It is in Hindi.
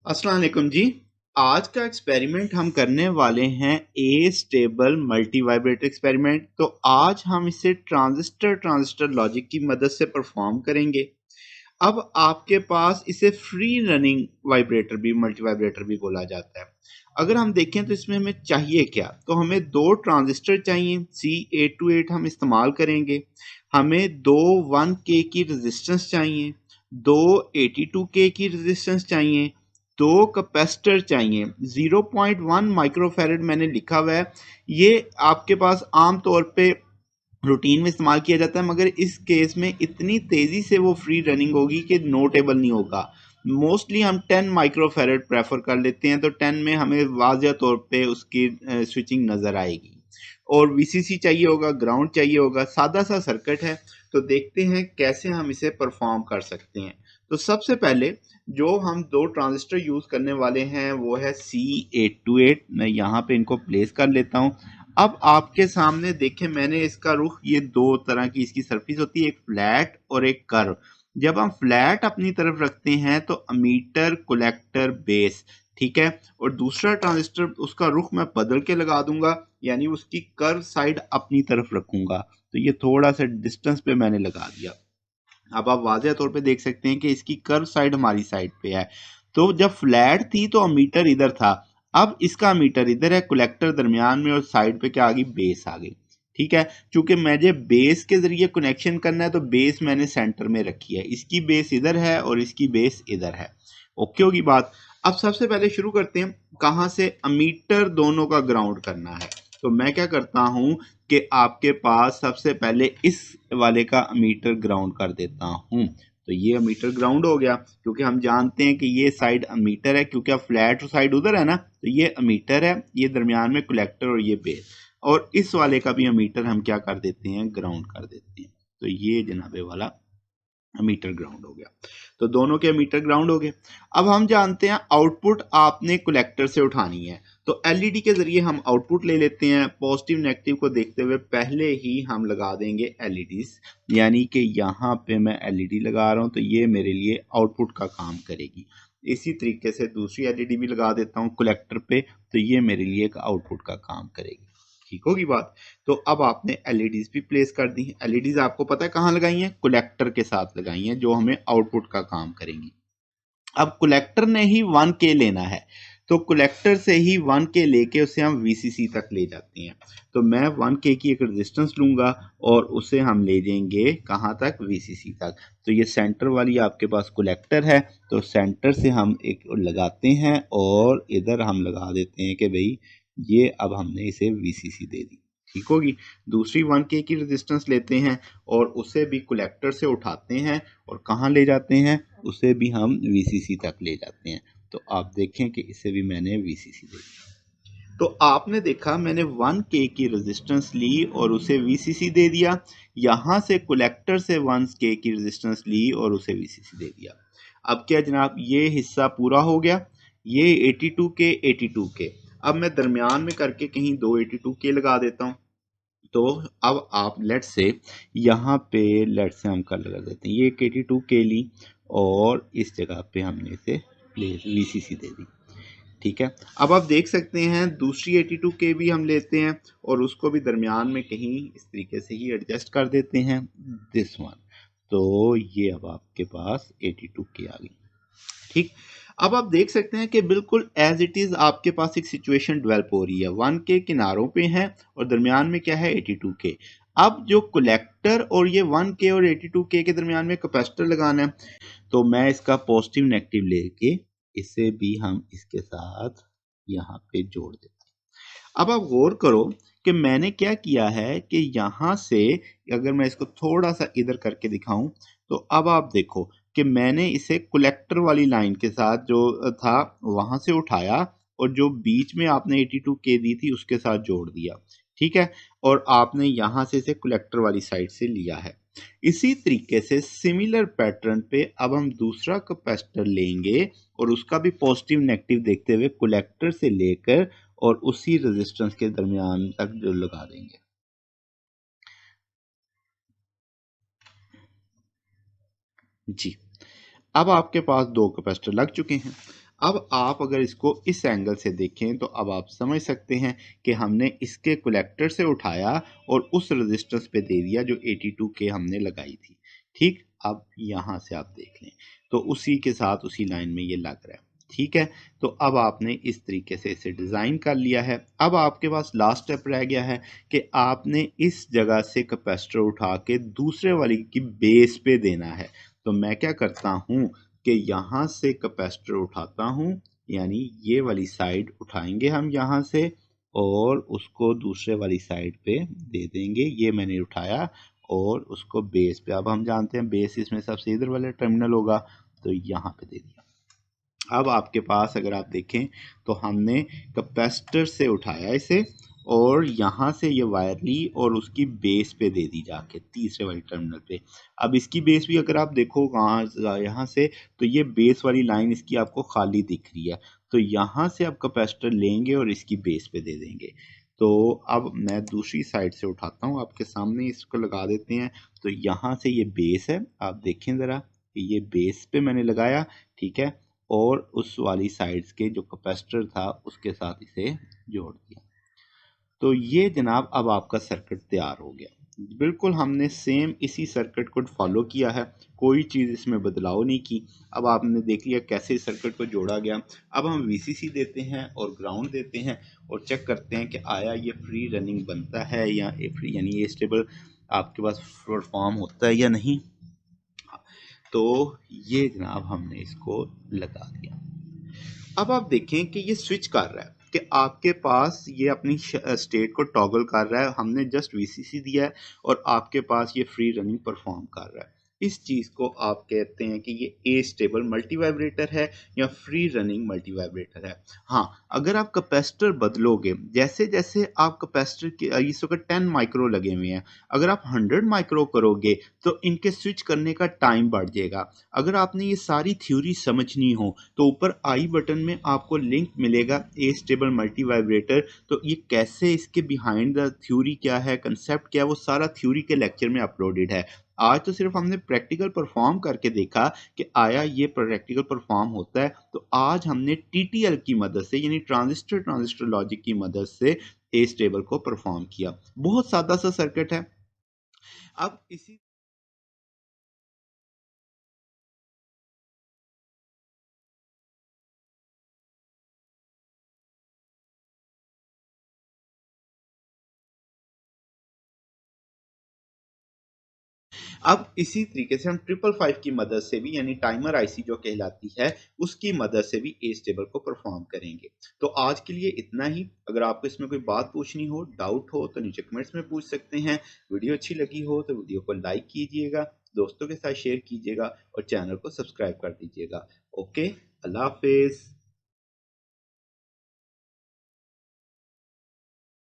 अस्सलाम वालेकुम जी। आज का एक्सपेरिमेंट हम करने वाले हैं ए स्टेबल मल्टी वाइब्रेटर एक्सपेरिमेंट। तो आज हम इसे ट्रांजिस्टर लॉजिक की मदद से परफॉर्म करेंगे। अब आपके पास इसे फ्री रनिंग वाइब्रेटर भी मल्टी वाइब्रेटर भी बोला जाता है। अगर हम देखें तो इसमें हमें चाहिए क्या, तो हमें दो ट्रांजिस्टर चाहिए, C828 हम इस्तेमाल करेंगे। हमें दो 1K की रेजिस्टेंस चाहिए, दो 82K की रेजिस्टेंस चाहिए, दो कैपेसिटर चाहिए। 0.1 माइक्रोफैरड मैंने लिखा हुआ है। ये आपके पास आम तौर पे रूटीन में इस्तेमाल किया जाता है, मगर इस केस में इतनी तेजी से वो फ्री रनिंग होगी कि नोटेबल नहीं होगा। मोस्टली हम 10 माइक्रोफैरड प्रेफर कर लेते हैं, तो 10 में हमें वाजिया तौर पे उसकी स्विचिंग नजर आएगी। और वीसीसी चाहिए होगा, ग्राउंड चाहिए होगा, सादा सा सर्किट है। तो देखते हैं कैसे हम इसे परफॉर्म कर सकते हैं। तो सबसे पहले जो हम दो ट्रांजिस्टर यूज करने वाले हैं वो है C828। मैं यहाँ पे इनको प्लेस कर लेता हूँ। अब आपके सामने देखें, मैंने इसका रुख, ये दो तरह की इसकी सरफेस होती है, एक फ्लैट और एक कर्व। जब हम फ्लैट अपनी तरफ रखते हैं तो अमीटर, कलेक्टर, बेस, ठीक है। और दूसरा ट्रांजिस्टर उसका रुख मैं बदल के लगा दूंगा, यानी उसकी कर्व साइड अपनी तरफ रखूंगा। तो ये थोड़ा सा डिस्टेंस पे मैंने लगा दिया। अब आप वाज़ह तौर पे देख सकते हैं कि इसकी कर्व साइड हमारी साइड पे है। तो जब फ्लैट थी तो अमीटर इधर था, अब इसका अमीटर इधर है, कलेक्टर दरमियान में, और साइड पे क्या आ गई, बेस आ गई। ठीक है। चूंकि मुझे बेस के जरिए कनेक्शन करना है तो बेस मैंने सेंटर में रखी है। इसकी बेस इधर है और इसकी बेस इधर है। ओके होगी बात। अब सबसे पहले शुरू करते हैं, कहाँ से, अमीटर दोनों का ग्राउंड करना है। तो मैं क्या करता हूं कि आपके पास सबसे पहले इस वाले का अमीटर ग्राउंड कर देता हूं। तो ये अमीटर ग्राउंड हो गया, क्योंकि हम जानते हैं कि ये साइड अमीटर है, क्योंकि अब फ्लैट साइड उधर है ना, तो ये अमीटर है, ये दरमियान में कलेक्टर और ये बेस। और इस वाले का भी अमीटर हम क्या कर देते हैं, ग्राउंड कर देते हैं। तो ये जनाबे वाला मीटर ग्राउंड हो गया। तो दोनों के मीटर ग्राउंड हो गए। अब हम जानते हैं आउटपुट आपने कलेक्टर से उठानी है, तो एलईडी के जरिए हम आउटपुट ले लेते हैं। पॉजिटिव नेगेटिव को देखते हुए पहले ही हम लगा देंगे एलईडीज, यानी कि यहाँ पे मैं एलईडी लगा रहा हूँ, तो ये मेरे लिए आउटपुट का काम करेगी। इसी तरीके से दूसरी एलईडी भी लगा देता हूँ कलेक्टर पे, तो ये मेरे लिए एक आउटपुट का काम करेगी। ठीक होगी बात। तो अब आपने एलईडीज भी प्लेस कर दी। एलईडीज आपको पता है कहाँ लगाई हैं, कलेक्टर के साथ लगाई हैं, जो हमें आउटपुट का काम करेंगी। अब कलेक्टर ने ही 1K लेना है, तो कलेक्टर से ही 1K लेके उसे हम VCC तक ले जाते हैं। तो मैं 1K की एक रेजिस्टेंस लूंगा और उसे हम ले जाएंगे कहाँ तक, VCC तक। तो ये सेंटर वाली आपके पास कलेक्टर है, तो सेंटर से हम एक लगाते हैं और इधर हम लगा देते हैं कि भाई ये अब हमने इसे VCC दे दी। ठीक होगी। दूसरी 1K की रेजिस्टेंस लेते हैं और उसे भी कलेक्टर से उठाते हैं और कहाँ ले जाते हैं, उसे भी हम VCC तक ले जाते हैं। तो आप देखें कि इसे भी मैंने VCC दे दिया। तो आपने देखा, मैंने 1K की रेजिस्टेंस ली और उसे VCC दे दिया। यहां से कलेक्टर से 1K की रेजिस्टेंस ली और उसे VCC दे दिया। अब क्या जनाब, ये हिस्सा पूरा हो गया। ये 82K 82K। अब मैं दरमियान में करके कहीं दो 82K लगा देता हूँ। तो अब आप लेट से यहाँ पे लेट से हम कलर कर देते हैं, ये 82K ली और इस जगह पे हमने इसे प्लेस VCC दे दी। ठीक है। अब आप देख सकते हैं दूसरी 82K भी हम लेते हैं और उसको भी दरमियान में कहीं इस तरीके से ही एडजस्ट कर देते हैं, दिस वन। तो ये अब आपके पास 82K आ गई। ठीक। अब आप देख सकते हैं कि बिल्कुल एज इट इज आपके पास एक सिचुएशन डेवलप हो रही है। 1K किनारों पे है और दरमियान में क्या है, 82K। अब जो कलेक्टर और ये 1K और 82K के दरमियान में कैपेसिटर लगाना है, तो मैं इसका पॉजिटिव नेगेटिव लेके इसे भी हम इसके साथ यहाँ पे जोड़ देते हैं। अब आप गौर करो कि मैंने क्या किया है कि यहाँ से, अगर मैं इसको थोड़ा सा इधर करके दिखाऊं, तो अब आप देखो कि मैंने इसे कलेक्टर वाली लाइन के साथ जो था वहां से उठाया और जो बीच में आपने 82K दी थी उसके साथ जोड़ दिया। ठीक है। और आपने यहां से इसे कलेक्टर वाली साइड से लिया है। इसी तरीके से सिमिलर पैटर्न पे अब हम दूसरा कैपेसिटर लेंगे और उसका भी पॉजिटिव नेगेटिव देखते हुए कलेक्टर से लेकर और उसी रेजिस्टेंस के दरमियान तक जो लगा देंगे। जी। अब आपके पास दो कैपेसिटर लग चुके हैं। अब आप अगर इसको इस एंगल से देखें तो अब आप समझ सकते हैं कि हमने इसके कलेक्टर से उठाया और उस रेजिस्टेंस पे दे दिया जो 82K हमने लगाई थी। ठीक, अब यहाँ से आप देख लें तो उसी के साथ उसी लाइन में ये लग रहा है। ठीक है, तो अब आपने इस तरीके से इसे डिज़ाइन कर लिया है। अब आपके पास लास्ट स्टेप रह गया है कि आपने इस जगह से कैपेसिटर उठा के दूसरे वाली की बेस पे देना है। तो मैं क्या करता हूँ कि यहाँ से कैपेसिटर उठाता हूँ, यानी ये वाली साइड उठाएंगे हम यहाँ से और उसको दूसरे वाली साइड पे दे देंगे। ये मैंने उठाया और उसको बेस पे, अब हम जानते हैं बेस इसमें सबसे इधर वाला टर्मिनल होगा, तो यहाँ पे दे दिया। अब आपके पास अगर आप देखें तो हमने कैपेसिटर से उठाया इसे और यहाँ से ये वायर ली और उसकी बेस पे दे दी जाके तीसरे वाली टर्मिनल पे। अब इसकी बेस भी अगर आप देखो कहाँ यहाँ से, तो ये बेस वाली लाइन इसकी आपको खाली दिख रही है, तो यहाँ से आप कैपेसिटर लेंगे और इसकी बेस पे दे देंगे। तो अब मैं दूसरी साइड से उठाता हूँ, आपके सामने इसको लगा देते हैं। तो यहाँ से ये बेस है, आप देखें ज़रा, ये बेस पे मैंने लगाया। ठीक है, और उस वाली साइड्स के जो कैपेसिटर था उसके साथ इसे जोड़ दिया। तो ये जनाब अब आपका सर्किट तैयार हो गया। बिल्कुल हमने सेम इसी सर्किट को फॉलो किया है, कोई चीज़ इसमें बदलाव नहीं की। अब आपने देख लिया कैसे सर्किट को जोड़ा गया। अब हम वीसीसी देते हैं और ग्राउंड देते हैं और चेक करते हैं कि आया ये फ्री रनिंग बनता है या फ्री यानी ये स्टेबल आपके पास परफॉर्म होता है या नहीं। तो ये जनाब हमने इसको लगा दिया। अब आप देखें कि ये स्विच कर रहा है कि आपके पास ये अपनी स्टेट को टॉगल कर रहा है। हमने जस्ट वीसीसी दिया है और आपके पास ये फ्री रनिंग परफॉर्म कर रहा है। इस चीज़ को आप कहते हैं कि ये ए स्टेबल मल्टी वाइब्रेटर है या फ्री रनिंग मल्टी वाइब्रेटर है। हाँ, अगर आप कैपेसिटर बदलोगे, जैसे जैसे आप कैपेसिटर के इस वक्त 10 माइक्रो लगे हुए हैं, अगर आप 100 माइक्रो करोगे तो इनके स्विच करने का टाइम बढ़ जाएगा। अगर आपने ये सारी थ्योरी समझनी हो तो ऊपर आई बटन में आपको लिंक मिलेगा ए स्टेबल मल्टी वाइब्रेटर। तो ये कैसे, इसके बिहाइंड द थ्योरी क्या है, कंसेप्ट क्या है, वो सारा थ्योरी के लेक्चर में अपलोडेड है। आज तो सिर्फ हमने प्रैक्टिकल परफॉर्म करके देखा कि आया ये प्रैक्टिकल परफॉर्म होता है। तो आज हमने टीटीएल की मदद से यानी ट्रांजिस्टर ट्रांजिस्टर लॉजिक की मदद से ए स्टेबल को परफॉर्म किया। बहुत सादा सा सर्किट है। अब इसी तरीके से हम 555 की मदद से भी यानी टाइमर आईसी जो कहलाती है उसकी मदद से भी ए स्टेबल को परफॉर्म करेंगे। तो आज के लिए इतना ही। अगर आपको इसमें कोई बात पूछनी हो, डाउट हो, तो नीचे कमेंट्स में पूछ सकते हैं। वीडियो अच्छी लगी हो तो वीडियो को लाइक कीजिएगा, दोस्तों के साथ शेयर कीजिएगा और चैनल को सब्सक्राइब कर दीजिएगा। ओके, अल्लाह हाफिज।